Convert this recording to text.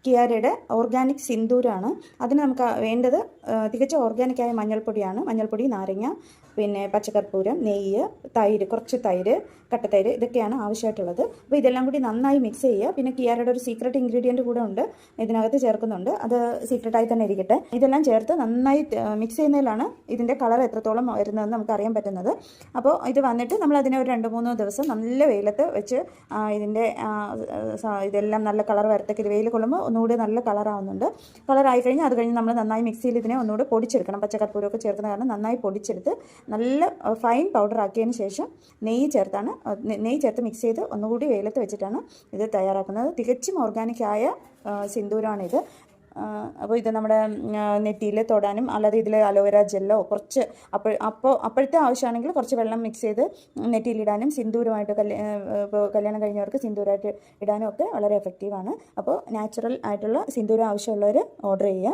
കിയാരയുടെ organic സിന്ദൂരാണ്. അതിന് നമുക്ക് വേണ്ടത് തികച്ചും ഓർഗാനിക്കായ മഞ്ഞൾപ്പൊടിയാണ്. മഞ്ഞൾപ്പൊടി, നാരങ്ങ, പിന്നെ പച്ചക്കർപ്പൂരം, നെയ്യ്, തൈര്, കുറച്ച് തൈര്, കട്ടത്തൈര്, ഇതൊക്കെയാണ് ആവശ്യമായിട്ടുള്ളത്. അപ്പോൾ ഇതെല്ലാം കൂടി നന്നായി മിക്സ് ചെയ്യുക. പിന്നെ കിയാരയുടെ ഒരു സീക്രട്ട് ഇൻഗ്രീഡിയൻറ്റ് കൂടെ ഉണ്ട്, ഇതിനകത്ത് ചേർക്കുന്നുണ്ട്. അത് സീക്രട്ടായി തന്നെ ഇരിക്കട്ടെ. ഇതെല്ലാം ചേർത്ത് നന്നായി മിക്സ് ചെയ്യുന്നതിലാണ് ഇതിൻ്റെ കളർ എത്രത്തോളം വരുന്നതെന്ന് നമുക്ക് അറിയാൻ പറ്റുന്നത്. അപ്പോൾ ഇത് വന്നിട്ട് നമ്മൾ അതിനെ ഒരു 2-3 ദിവസം നല്ല വെയിലത്ത് വെച്ച് ഇതിൻ്റെ ഇതെല്ലാം നല്ല കളർ വരത്തക്ക ഇത് വെയിൽ കൊള്ളുമ്പോൾ ഒന്നുകൂടി നല്ല കളറാവുന്നുണ്ട്. കളറായി കഴിഞ്ഞാൽ അത് കഴിഞ്ഞ് നമ്മൾ നന്നായി മിക്സിയിൽ ഇതിനെ ഒന്നുകൂടി പൊടിച്ചെടുക്കണം. പച്ചക്കർപ്പൂരമൊക്കെ ചേർക്കുന്ന കാരണം നന്നായി പൊടിച്ചെടുത്ത് നല്ല ഫൈൻ പൗഡർ ആക്കിയതിന് ശേഷം നെയ്യ് ചേർത്ത് മിക്സ് ചെയ്ത് ഒന്നുകൂടി വെയിലത്ത് വെച്ചിട്ടാണ് ഇത് തയ്യാറാക്കുന്നത്. തികച്ചും ഓർഗാനിക്കായ സിന്ദൂരമാണിത്. അപ്പോൾ ഇത് നമ്മുടെ നെറ്റിയിൽ തൊടാനും, അല്ലാതെ ഇതിൽ അലോവേര ജെല്ലോ കുറച്ച് അപ്പോഴത്തെ ആവശ്യമാണെങ്കിൽ കുറച്ച് വെള്ളം മിക്സ് ചെയ്ത് നെറ്റിയിലിടാനും, സിന്ദൂരമായിട്ട് കല്യാണം കഴിഞ്ഞവർക്ക് സിന്ദൂരമായിട്ട് ഇടാനും ഒക്കെ വളരെ എഫക്റ്റീവാണ്. അപ്പോൾ നാച്ചുറൽ ആയിട്ടുള്ള സിന്ദൂരം ആവശ്യമുള്ളവർ ഓർഡർ ചെയ്യുക.